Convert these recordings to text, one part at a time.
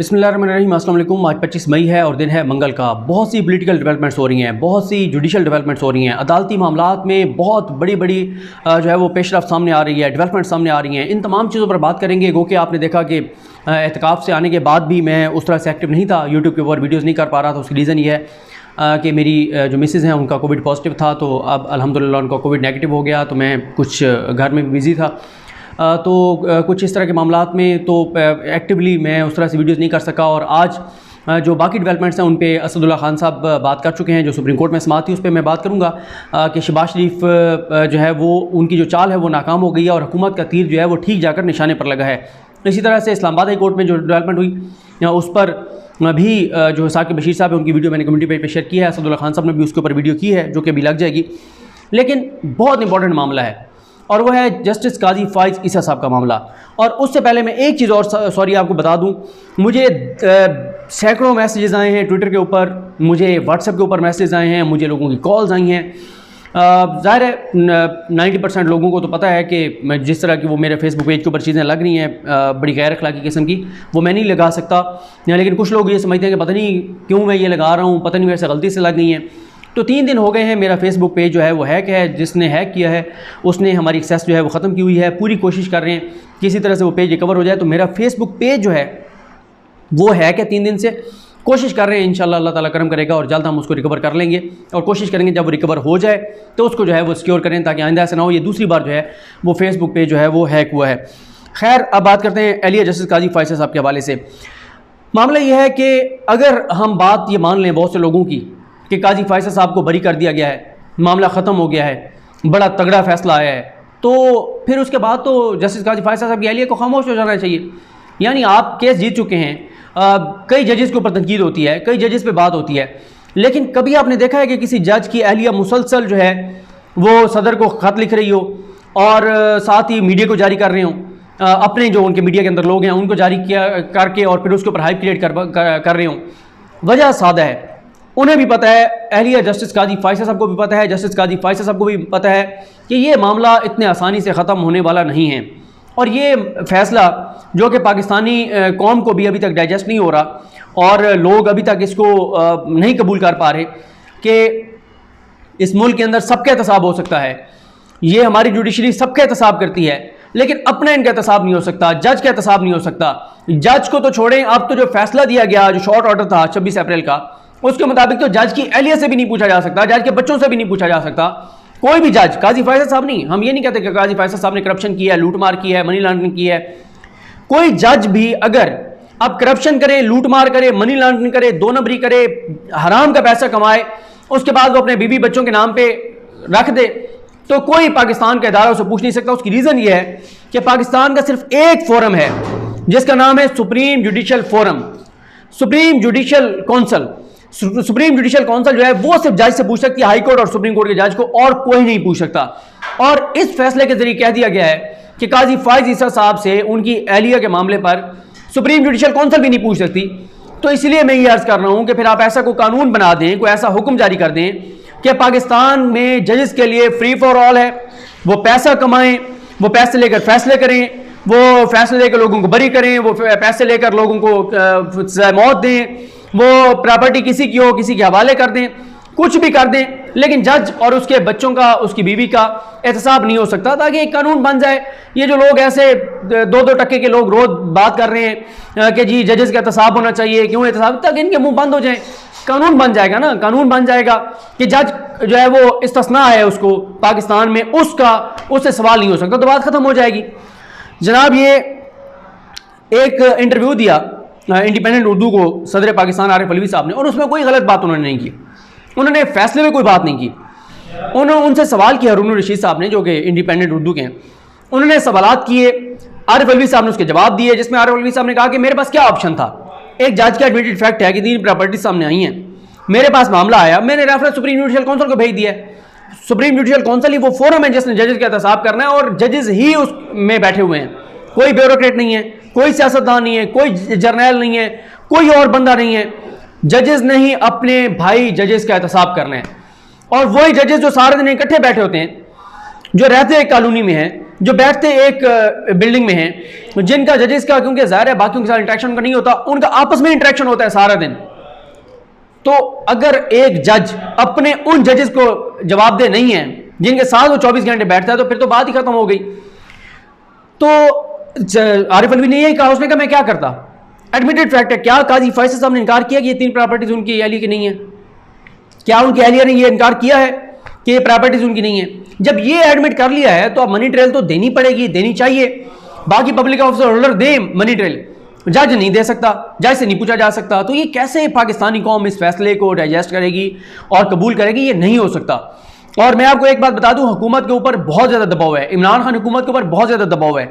बिस्मिल्लाहिर्रहमानिर्रहीम, अस्सलाम वालेकुम। आज 25 मई है और दिन है मंगल का। बहुत सी पॉलिटिकल डेवलपमेंट्स हो रही हैं, बहुत सी जुडिशल डेवलपमेंट्स हो रही हैं, अदालती मामलात में बहुत बड़ी बड़ी जो है वो पेशरफ्त सामने आ रही है, डेवलपमेंट सामने आ रही हैं। इन तमाम चीज़ों पर बात करेंगे। गो कि आपने देखा कि एहतिकाफ़ से आने के बाद भी मैं उस तरह से एक्टिव नहीं था, यूट्यूब के ऊपर वीडियोज़ नहीं कर पा रहा था। उसकी रीज़न ये है कि मेरी जो मिसेज़ हैं उनका कोविड पॉजिटिव था, तो अब अल्हम्दुलिल्लाह उनका कोविड नेगेटिव हो गया, तो मैं कुछ घर में भी बिज़ी था। तो कुछ इस तरह के मामलात में तो एक्टिवली मैं उस तरह से वीडियोज़ नहीं कर सका। और आज जो बाकी डेवलपमेंट्स हैं उन पे असदुल्ला खान साहब बात कर चुके हैं। जो सुप्रीम कोर्ट में समाअत थी उस पर मैं बात करूँगा कि शहबाज शरीफ जो है वो उनकी जो चाल है वो नाकाम हो गई है और हुकूमत का तीर जो है वो ठीक जाकर निशाने पर लगा है। इसी तरह से इस्लामाबाद हाई कोर्ट में जो डेवलपमेंट हुई उस पर भी जो साकिब बशीर साहब है उनकी वीडियो मैंने कम्युनिटी पेज पर शेयर की है। असदुल्ला खान साहब ने भी उसके ऊपर वीडियो की है जो कि अभी लग जाएगी। लेकिन बहुत इंपॉर्टेंट मामला है और वो है जस्टिस काजी फाइज ईसा साहब का मामला। और उससे पहले मैं एक चीज़ और सॉरी आपको बता दूं, मुझे सैकड़ों मैसेजेस आए हैं ट्विटर के ऊपर, मुझे व्हाट्सएप के ऊपर मैसेज आए हैं, मुझे लोगों की कॉल्स आई हैं। ज़ाहिर है 90% लोगों को तो पता है कि मैं जिस तरह की वो मेरे फेसबुक पेज के ऊपर चीज़ें लग रही हैं बड़ी गैर अखलाकी किस्म की, वो मैं नहीं लगा सकता। लेकिन कुछ लोग ये समझते हैं कि पता नहीं क्यों मैं ये लगा रहा हूँ, पता नहीं वैसे गलती से लग गई हैं। तो 3 दिन हो गए हैं मेरा फेसबुक पेज जो है वो हैक है। जिसने हैक किया है उसने हमारी एक्सेस जो है वो ख़त्म की हुई है। पूरी कोशिश कर रहे हैं किसी तरह से वो पेज रिकवर हो जाए। तो मेरा फेसबुक पेज जो है वो हैक है 3 दिन से। कोशिश कर रहे हैं, इंशाल्लाह अल्लाह ताला करम करेगा और जल्द हम उसको रिकवर कर लेंगे और कोशिश करेंगे जब वो रिकवर हो जाए तो उसको जो है वो सिक्योर करें ताकि आइंदा ऐसा ना हो ये दूसरी बार जो है वो फेसबुक पेज जो है वो हैक हुआ है। खैर, अब बात करते हैं एलिया जस्टिस काजी फाइज साहब के हवाले से। मामला ये है कि अगर हम बात ये मान लें बहुत से लोगों की कि काजी फाइज़ साहब को बरी कर दिया गया है, मामला ख़त्म हो गया है, बड़ा तगड़ा फैसला आया है, तो फिर उसके बाद तो जस्टिस काजी फाइज़ साहब की एहलियत को खामोश हो जाना चाहिए। यानी आप केस जीत चुके हैं, कई जजेस के ऊपर तनकीद होती है, कई जजेस पे बात होती है, लेकिन कभी आपने देखा है कि किसी जज की एहलिया मुसलसल जो है वो सदर को ख़त लिख रही हो और साथ ही मीडिया को जारी कर रहे हों, अपने जो उनके मीडिया के अंदर लोग हैं उनको जारी किया करके और फिर उसके ऊपर हाइप क्रिएट कर रहे हों? वजह सादा है, उन्हें भी पता है, एहलिया जस्टिस काजी फाइज़ साहब को भी पता है, जस्टिस काजी फाइज़ साहब को भी पता है कि ये मामला इतने आसानी से ख़त्म होने वाला नहीं है। और ये फ़ैसला जो कि पाकिस्तानी कौम को भी अभी तक डाइजेस्ट नहीं हो रहा और लोग अभी तक इसको नहीं कबूल कर पा रहे कि इस मुल्क के अंदर सबका एहतसाब हो सकता है। ये हमारी जुडिशरी सबका एहतसाब करती है, लेकिन अपने इनका एहतसाब नहीं हो सकता, जज का एहतसाब नहीं हो सकता। जज को तो छोड़ें, अब तो जो फैसला दिया गया, जो शॉर्ट ऑर्डर था 26 अप्रैल का, उसके मुताबिक तो जज की एहलियत से भी नहीं पूछा जा सकता, जज के बच्चों से भी नहीं पूछा जा सकता। कोई भी जज, काजी फाइज़ साहब नहीं, हम ये नहीं कहते कि काजी फाइज़ साहब ने करप्शन किया है, लूटमार की है, मनी लॉन्ड्रिंग की है। कोई जज भी अगर अब करप्शन करे, लूटमार करे, मनी लॉन्ड्रिंग करे, 2 नंबरी करे, हराम का पैसा कमाए, उसके बाद वो अपने बीवी बच्चों के नाम पे रख दे, तो कोई पाकिस्तान का इदारा उसे पूछ नहीं सकता। उसकी रीज़न ये है कि पाकिस्तान का सिर्फ एक फोरम है जिसका नाम है supreme judicial forum, supreme judicial council. Supreme judicial council जो है वो सिर्फ जज से पूछ सकती है, हाई कोर्ट और सुप्रीम कोर्ट के जज को और कोई नहीं पूछ सकता। और इस फैसले के जरिए कह दिया गया है कि काजी फाइज़ ईसा साहब से उनकी एहलिया के मामले पर सुप्रीम जुडिशल काउंसिल भी नहीं पूछ सकती। तो इसलिए मैं ये अर्ज कर रहा हूं कि फिर आप ऐसा कोई कानून बना दें, कोई ऐसा हुक्म जारी कर दें कि पाकिस्तान में जजेस के लिए फ्री फॉर ऑल है, वो पैसा कमाएं, वो पैसे लेकर फैसले करें, वो फैसले लेकर लोगों को बरी करें, वो पैसे लेकर लोगों को मौत दें, वो प्रॉपर्टी किसी की हो किसी के हवाले कर दें, कुछ भी कर दें, लेकिन जज और उसके बच्चों का, उसकी बीवी का एहतसाब नहीं हो सकता, ताकि एक कानून बन जाए। ये जो लोग ऐसे 2-2 टके के लोग रोज बात कर रहे हैं कि जी जजेस का एहतसाब होना चाहिए, क्यों एहतसाब, तक इनके मुंह बंद हो जाए। कानून बन जाएगा ना, कानून बन जाएगा कि जज जो है वो इस्तिस्ना है उसको पाकिस्तान में, उससे सवाल नहीं हो सकता, तो बात खत्म हो जाएगी। जनाब, ये एक इंटरव्यू दिया इंडिपेंडेंट उर्दू को सदर पाकिस्तान आरिफ अलवी साहब ने, और उसमें कोई गलत बात उन्होंने नहीं की, उन्होंने फैसले में कोई बात नहीं की। उन्होंने उनसे सवाल किया, हारून रशीद साहब ने जो कि इंडिपेंडेंट उर्दू के हैं, उन्होंने सवालात किए, आरिफ अलवी साहब ने उसके जवाब दिए, जिसमें आरिफ अलवी साहब ने कहा कि मेरे पास क्या ऑप्शन था। एक जज का एडमिटेड फैक्ट है कि 3 प्रॉपर्टी सामने आई हैं, मेरे पास मामला आया, मैंने रेफरेंस सुप्रीम जुडिशल काउंसिल को भेज दिया। सुप्रीम जुडिशल काउंसिल ही वो फोरम है जिसने जजेस का एहतसाब करना है और जजेस ही उसमें बैठे हुए हैं, कोई ब्यूरोक्रेट नहीं है, कोई सियासतदान नहीं है, कोई जर्नैल नहीं है, कोई और बंदा नहीं है। जजेस ने ही अपने भाई जजेस का एहतसाब करना है, और वही जजेस जो सारे दिन इकट्ठे बैठे होते हैं, जो रहते हैं कॉलोनी में हैं, जो बैठते एक बिल्डिंग में हैं, जिनका जजेस का क्योंकि ज़ाहिर है बाकियों के साथ इंटरेक्शन का नहीं होता, उनका आपस में इंटरेक्शन होता है सारा दिन। तो अगर एक जज अपने उन जजेस को जवाबदेह नहीं है जिनके साथ वो 24 घंटे बैठता है, तो फिर तो बात ही खत्म हो गई। तो आरिफ अलवी ने यही कहा, उसने कहा मैं क्या करता, एडमिटेड फैक्ट है। क्या काजी फैसल साहब ने इनकार किया कि ये 3 प्रॉपर्टीज उनकी अहलिया की नहीं है? क्या उनकी अहलिया ने ये इनकार किया है कि ये प्रॉपर्टीज उनकी नहीं है? जब ये एडमिट कर लिया है तो अब मनी ट्रेल तो देनी पड़ेगी, देनी चाहिए। बाकी पब्लिक ऑफिसर होल्डर दे मनी ट्रेल, जज नहीं दे सकता, जज से नहीं पूछा जा सकता। तो ये कैसे पाकिस्तानी कौम इस फैसले को डाइजेस्ट करेगी और कबूल करेगी? ये नहीं हो सकता। और मैं आपको एक बात बता दूं, हुकूमत के ऊपर बहुत ज़्यादा दबाव है, इमरान खान हुकूमत के ऊपर बहुत ज़्यादा दबाव है,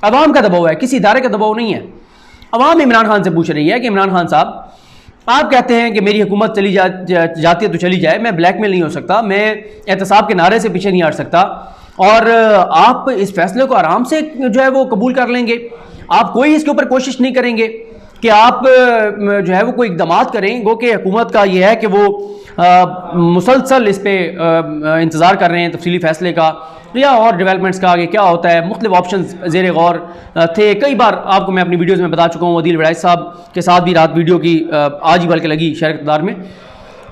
अवाम का दबाव है, किसी इदारे का दबाव नहीं है। अवाम इमरान खान से पूछ रही है कि इमरान खान साहब, आप कहते हैं कि मेरी हुकूमत चली जाती है तो चली जाए, मैं ब्लैकमेल नहीं हो सकता, मैं एहतसाब के नारे से पीछे नहीं हट सकता, और आप इस फैसले को आराम से जो है वो कबूल कर लेंगे, आप कोई इसके ऊपर कोशिश नहीं करेंगे कि आप जो है वो कोई इक़दाम करें। गो कि हुकूमत का ये है कि वो मुसलसल इस पर इंतज़ार कर रहे हैं तफसीली फ़ैसले का या और डेवलपमेंट्स का आगे क्या होता है। मुख्तलिफ ऑप्शन ज़ेर गौर थे, कई बार आपको मैं अपनी वीडियोज़ में बता चुका हूँ। अदील वड़ाइच साहब के साथ भी रात वीडियो की आज ही बल्कि लगी शहर इक़्तिदार में।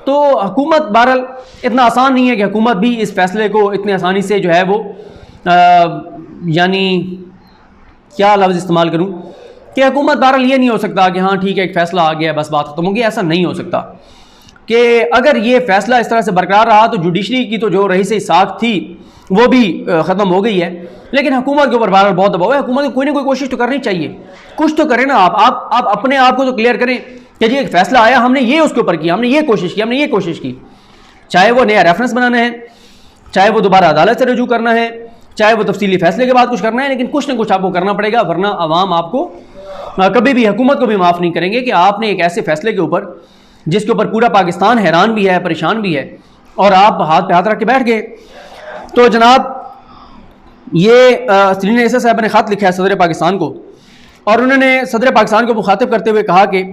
तो हुकूमत बहरहाल इतना आसान नहीं है कि हुकूमत भी इस फैसले को इतनी आसानी से जो है वो यानी क्या लफ्ज़ इस्तेमाल करूँ कि हुकूमत बहरहाल ये नहीं हो सकता कि हाँ ठीक है एक फ़ैसला आ गया बस बात खत्म होगी, ऐसा नहीं हो सकता। कि अगर ये फ़ैसला इस तरह से बरकरार रहा तो जुडिशरी की तो जो रईस साख थी वो भी ख़त्म हो गई है, लेकिन हुकूमत के ऊपर बहरहाल बहुत दबाव है। हुकूमत को कोई ना कोई कोशिश तो करनी चाहिए, कुछ तो करें ना। आप अपने आप को तो क्लियर करें कि जी एक फ़ैसला आया, हमने ये उसके ऊपर किया, हमने ये कोशिश की, हमने ये कोशिश की, चाहे वो नया रेफरेंस बनाना है, चाहे वो दोबारा अदालत से रजू करना है, चाहे वो तफसीली फ़ैसले के बाद कुछ करना है, लेकिन कुछ ना कुछ आपको करना पड़ेगा, वरना अवाम आपको कभी भी हुकूमत को भी माफ़ नहीं करेंगे कि आपने एक ऐसे फ़ैसले के ऊपर जिसके ऊपर पूरा पाकिस्तान हैरान भी है, परेशान भी है, और आप हाथ पे हाथ रख के बैठ गए। तो जनाब ये सरीन ऐसा साहब ने ख़त लिखा है सदर पाकिस्तान को, और उन्होंने सदर पाकिस्तान को मुखातिब करते हुए कहा कि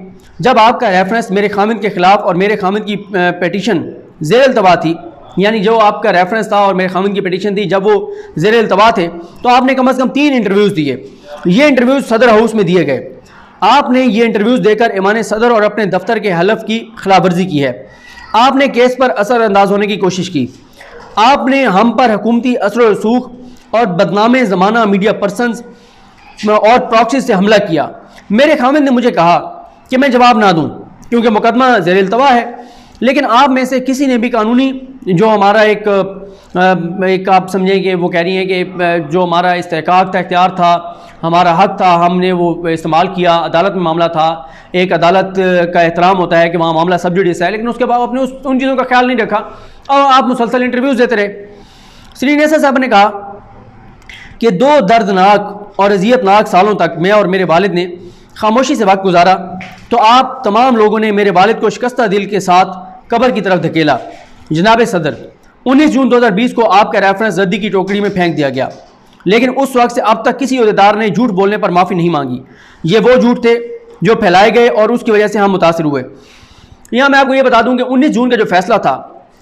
जब आपका रेफरेंस मेरे खामिद के ख़िलाफ़ और मेरे खामिद की पेटिशन ज़ेर अल्तवा थी, यानी जो आपका रेफरेंस था और मेरे खामिद की पेटिशन थी, जब वो ज़ेर अल्तवा थे तो आपने कम से कम 3 इंटरव्यूज़ दिए। ये इंटरव्यूज़ सदर हाउस में दिए गए। आपने ये इंटरव्यूज़ देकर ईमान सदर और अपने दफ्तर के हलफ की खिलाफवर्जी की है। आपने केस पर असरअंदाज होने की कोशिश की। आपने हम पर हुकूमती असर रसूख और बदनामे ज़माना मीडिया पर्सनस और प्रॉक्सी से हमला किया। मेरे खामिद ने मुझे कहा कि मैं जवाब ना दूं क्योंकि मुकदमा ज़ेर अल्तवा है, लेकिन आप में से किसी ने भी कानूनी जो हमारा एक आप समझें कि वो कह रही हैं कि जो हमारा इस्तेहकाक था, इख्तियार था, हमारा हक था, हमने वो इस्तेमाल किया। अदालत में मामला था, एक अदालत का एहतराम होता है कि वहाँ मामला सब जुडिस है, लेकिन उसके बाद आपने उन चीज़ों का ख्याल नहीं रखा और आप मुसलसल इंटरव्यूज़ देते रहे। सरीन ऐसा साहब ने कहा कि 2 दर्दनाक और अज़ियतनाक सालों तक मैं और मेरे वालिद ने खामोशी से वक्त गुजारा, तो आप तमाम लोगों ने मेरे वालिद को शिकस्ता दिल के साथ कब्र की तरफ धकेला। जनाब सदर, 19 जून 2020 को आपका रेफरेंस रद्दी की टोकरी में फेंक दिया गया, लेकिन उस वक्त से अब तक किसी अहदेदार ने झूठ बोलने पर माफ़ी नहीं मांगी। ये वो झूठ थे जो फैलाए गए और उसकी वजह से हम मुतासिर हुए। यहाँ मैं आपको ये बता दूं कि 19 जून का जो फैसला था,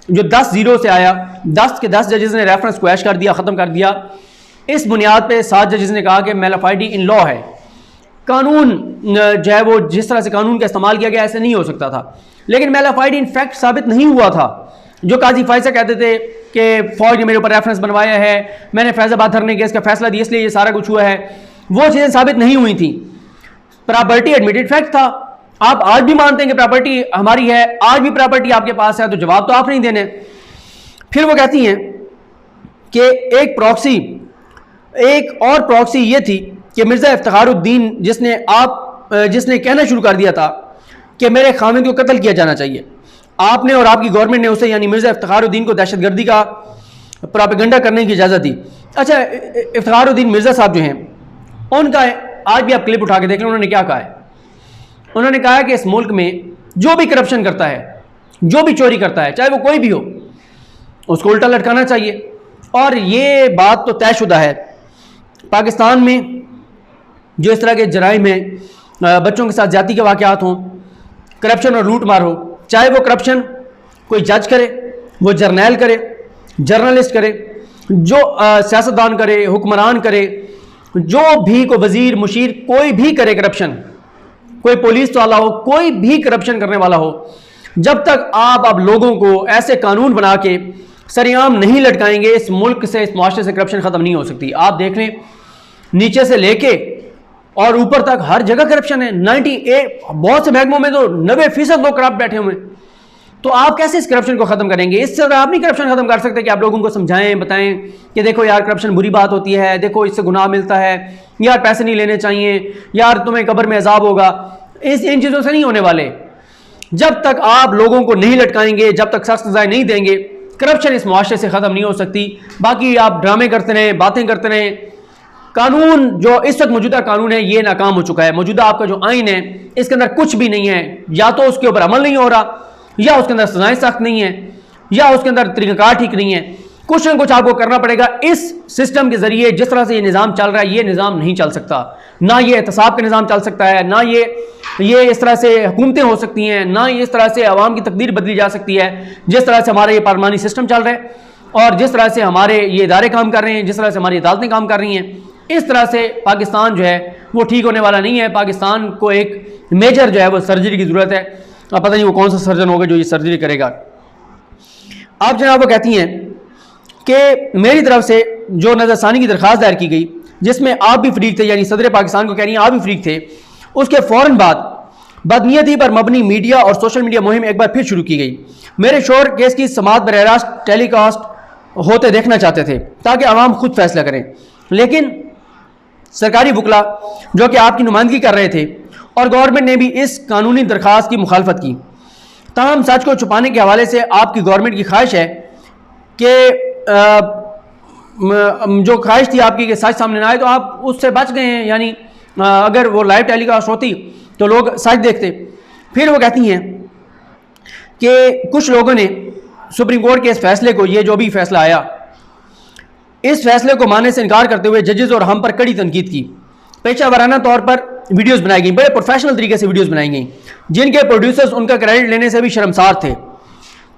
जो 10-0 से आया, 10 के 10 जजेस ने रेफरेंस को ऐश कर दिया, ख़त्म कर दिया। इस बुनियाद पर 7 जजेस ने कहा कि मैलाफाइडी इन लॉ है, कानून जो है वो जिस तरह से कानून का इस्तेमाल किया गया ऐसे नहीं हो सकता था। लेकिन मैलाफाइडी इन फैक्ट साबित नहीं हुआ था। जो काजी फैज़ा कहते थे कि फौज ने मेरे ऊपर रेफरेंस बनवाया है, मैंने फैज़ाबाद धरने केस का फैसला दिया इसलिए ये सारा कुछ हुआ है, वो चीज़ें साबित नहीं हुई थी। प्रॉपर्टी एडमिटेड फैक्ट था। आप आज भी मानते हैं कि प्रॉपर्टी हमारी है, आज भी प्रॉपर्टी आपके पास है, तो जवाब तो आप नहीं देने। फिर वो कहती हैं कि एक और प्रॉक्सी ये थी कि मिर्ज़ा इफ्तिखारुद्दीन जिसने कहना शुरू कर दिया था कि मेरे खामिद को कत्ल किया जाना चाहिए। आपने और आपकी गवर्नमेंट ने उसे यानी मिर्ज़ा इफ्तिखारुद्दीन को दहशतगर्दी का प्रोपेगेंडा करने की इजाज़त दी। अच्छा, इफ्तिखारुद्दीन मिर्ज़ा साहब जो हैं उनका आज भी आप क्लिप उठा के देख लें, उन्होंने क्या कहा है। उन्होंने कहा है कि इस मुल्क में जो भी करप्शन करता है, जो भी चोरी करता है, चाहे वो कोई भी हो, उसको उल्टा लटकाना चाहिए। और ये बात तो तयशुदा है, पाकिस्तान में जो इस तरह के जराइम में बच्चों के साथ ज्यादती के वाक़यात हों, करप्शन और लूट मार हो, चाहे वो करप्शन कोई जज करे, वो जर्नैल करे, जर्नलिस्ट करे, जो सियासतदान करे, हुक्मरान करे, जो भी कोई वजीर मुशीर कोई भी करे करप्शन, कोई पुलिस वाला हो, कोई भी करप्शन करने वाला हो, जब तक आप लोगों को ऐसे कानून बना के सरेआम नहीं लटकाएंगे, इस मुल्क से, इस मुआशरे से करप्शन खत्म नहीं हो सकती। आप देख लें, नीचे से लेके और ऊपर तक हर जगह करप्शन है। 98 बहुत से महकमों में तो 90% लोग करप्ट बैठे हुए हैं। तो आप कैसे इस करप्शन को खत्म करेंगे? इस तरह आप नहीं करप्शन खत्म कर सकते कि आप लोगों को समझाएं, बताएं कि देखो यार करप्शन बुरी बात होती है, देखो इससे गुनाह मिलता है, यार पैसे नहीं लेने चाहिए, यार तुम्हें कब्र में अजाब होगा। इन चीज़ों से नहीं होने वाले। जब तक आप लोगों को नहीं लटकाएंगे, जब तक सख्त सजाएं नहीं देंगे, करप्शन इस मुआशरे से ख़त्म नहीं हो सकती। बाकी आप ड्रामे करते रहें, बातें करते रहें। कानून जो इस वक्त मौजूदा कानून है ये नाकाम हो चुका है। मौजूदा आपका जो आइन है इसके अंदर कुछ भी नहीं है, या तो उसके ऊपर अमल नहीं हो रहा, या उसके अंदर सजाएं सख्त नहीं है, या उसके अंदर तरीक़ाकार ठीक नहीं है। कुछ ना कुछ आपको करना पड़ेगा। इस सिस्टम के जरिए जिस तरह से ये निज़ाम चल रहा है, ये निज़ाम नहीं चल सकता। ना ये एहतसाब का निज़ाम चल सकता है, ना ये इस तरह से हुकूमतें हो सकती हैं, ना इस तरह से अवाम की तकदीर बदली जा सकती है। जिस तरह से हमारा ये पार्लिमानी सिस्टम चल रहा है और जिस तरह से हमारे ये इदारे काम कर रहे हैं, जिस तरह से हमारी अदालतें काम कर रही हैं, इस तरह से पाकिस्तान जो है वो ठीक होने वाला नहीं है। पाकिस्तान को एक मेजर जो है वो सर्जरी की ज़रूरत है। अब पता नहीं वो कौन सा सर्जन होगा जो ये सर्जरी करेगा। आप जनाब वो कहती हैं कि मेरी तरफ से जो नज़रसानी की दरख्वास्त दायर की गई, जिसमें आप भी फरीक थे, यानी सदर पाकिस्तान को कह रही हैं आप भी फरीक थे, उसके फ़ौरन बाद बदनीयती पर मबनी मीडिया और सोशल मीडिया मुहिम एक बार फिर शुरू की गई। मेरे शोर केस की समाअत बराह रास्त टेलीकास्ट होते देखना चाहते थे ताकि आवाम खुद फैसला करें, लेकिन सरकारी वकला जो कि आपकी नुमाइंदगी कर रहे थे और गवर्नमेंट ने भी इस कानूनी दरख्वास्त की मुखालफत की। ताहम सच को छुपाने के हवाले से आपकी गवर्नमेंट की ख्वाहिश है कि जो ख्वाहिश थी आपकी कि सच सामने ना आए, तो आप उससे बच गए हैं। यानी अगर वो लाइव टेलीकास्ट होती तो लोग सच देखते। फिर वो कहती हैं कि कुछ लोगों ने सुप्रीम कोर्ट के इस फैसले को, ये जो भी फैसला आया, इस फैसले को मानने से इनकार करते हुए जजेस और हम पर कड़ी तनकीद की। पेशा वाराना तौर पर वीडियोस बनाई गई, बड़े प्रोफेशनल तरीके से वीडियोस बनाई गई, जिनके प्रोड्यूसर्स उनका क्रेडिट लेने से भी शर्मसार थे,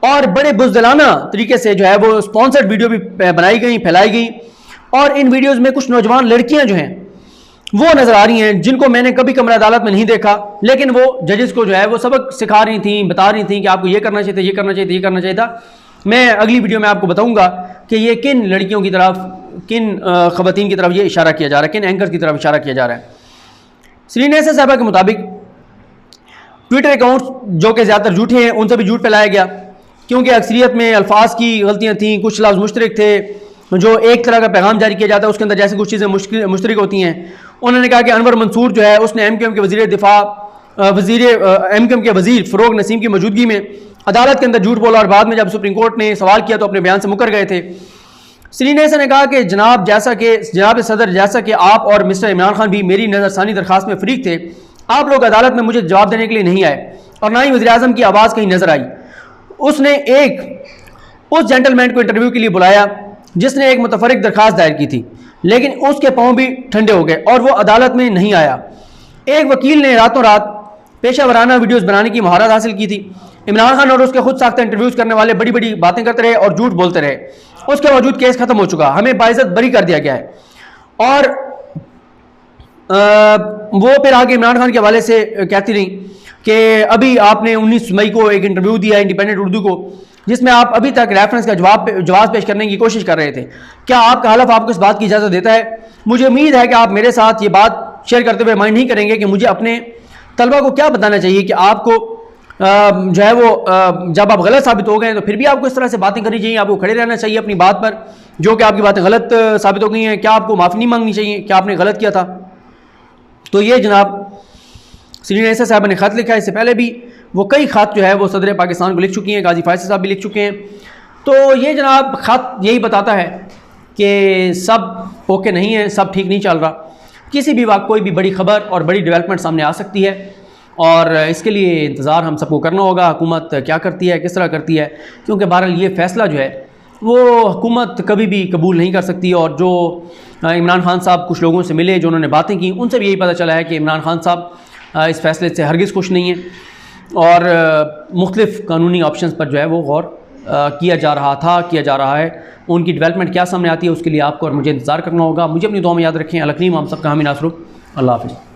और बड़े बुज़दिलाना तरीके से जो है वो स्पॉन्सर्ड वीडियो भी बनाई गई, फैलाई गई। और इन वीडियोस में कुछ नौजवान लड़कियां जो हैं वो नज़र आ रही हैं, जिनको मैंने कभी कमरा अदालत में नहीं देखा, लेकिन वो जजेस को जो है वो सबक सिखा रही थी, बता रही थी कि आपको ये करना चाहिए था, ये करना चाहिए था, ये करना चाहिए था। मैं अगली वीडियो में आपको बताऊंगा कि ये किन लड़कियों की तरफ, किन ख़वातीन की तरफ ये इशारा किया जा रहा है, किन एंकर की तरफ इशारा किया जा रहा है। सरीन ऐसा साहबा के मुताबिक ट्विटर अकाउंट्स जो कि ज़्यादातर झूठे हैं, उनसे भी झूठ फैलाया गया, क्योंकि अक्सरियत में अल्फाज की गलतियाँ थीं, कुछ लफ्ज़ मुश्तरक थे। जो एक तरह का पैगाम जारी किया जाता है उसके अंदर जैसे कुछ चीज़ें मुश्तरक होती हैं। उन्होंने कहा कि अनवर मंसूर जो है उसने MQM के वज़ीर दिफा, MQM के वज़ीर फ़रोग नसीम की मौजूदगी में अदालत के अंदर झूठ बोला, और बाद में जब सुप्रीम कोर्ट ने सवाल किया तो अपने बयान से मुकर गए थे। सरीन ऐसा ने कहा कि जनाब सदर, जैसा कि आप और मिस्टर इमरान खान भी मेरी नज़रसानी दरख्वास्त में फरीक थे, आप लोग अदालत में मुझे जवाब देने के लिए नहीं आए, और ना ही वज़ीर आज़म की आवाज़ कहीं नज़र आई। उसने उस जेंटलमैन को इंटरव्यू के लिए बुलाया जिसने एक मुतफरिक दरख्वास्त दायर की थी, लेकिन उसके पाँव भी ठंडे हो गए और वो अदालत में नहीं आया। एक वकील ने रातों रात पेशा वराना वीडियोस बनाने की महारत हासिल की थी। इमरान खान और उसके खुद साख्ता इंटरव्यूज़ करने वाले बड़ी बड़ी बातें करते रहे और झूठ बोलते रहे। उसके बावजूद केस खत्म हो चुका, हमें बाइज्जत बरी कर दिया गया है। और वो फिर आगे इमरान खान के हवाले से कहती रही कि अभी आपने 19 मई को एक इंटरव्यू दिया इंडिपेंडेंट उर्दू को, जिसमें आप अभी तक रेफरेंस का जवाब पेश करने की कोशिश कर रहे थे। क्या आपका हलफ आपको इस बात की इजाज़त देता है? मुझे उम्मीद है कि आप मेरे साथ ये बात शेयर करते हुए माइंड नहीं करेंगे कि मुझे अपने तलबा को क्या बताना चाहिए कि आपको जो है वो जब आप गलत साबित हो गए तो फिर भी आपको इस तरह से बातें करनी चाहिए, आपको खड़े रहना चाहिए अपनी बात पर, जो कि आपकी बातें गलत साबित हो गई हैं। क्या आपको माफ़ी नहीं मांगनी चाहिए? क्या आपने गलत किया था? तो ये जनाब सरीन ऐसा साहब ने ख़त लिखा है। इससे पहले भी वो कई ख़त जो है वो सदर पाकिस्तान को लिख चुकी हैं, गाजी फैसल साहब भी लिख चुके हैं। तो ये जनाब ख़त यही बताता है कि सब ओके नहीं है, सब ठीक नहीं चल रहा। किसी भी वक्त कोई भी बड़ी ख़बर और बड़ी डेवलपमेंट सामने आ सकती है, और इसके लिए इंतज़ार हम सबको करना होगा। हुकूमत क्या करती है, किस तरह करती है, क्योंकि बहरहाल ये फ़ैसला जो है वो हुकूमत कभी भी कबूल नहीं कर सकती। और जो इमरान खान साहब कुछ लोगों से मिले, जो उन्होंने बातें की, उनसे भी यही पता चला है कि इमरान खान साहब इस फैसले से हरगिज़ खुश नहीं हैं और मुख्तलिफ़ कानूनी ऑप्शंस पर जो है वो गौर किया जा रहा था, किया जा रहा है, उनकी डेवलपमेंट क्या सामने आती है, उसके लिए आपको और मुझे इंतज़ार करना होगा। मुझे अपनी दुआ में याद रखें। अलकरीम हम सबका हामी नासरुक। अल्लाह हाफ़िज़।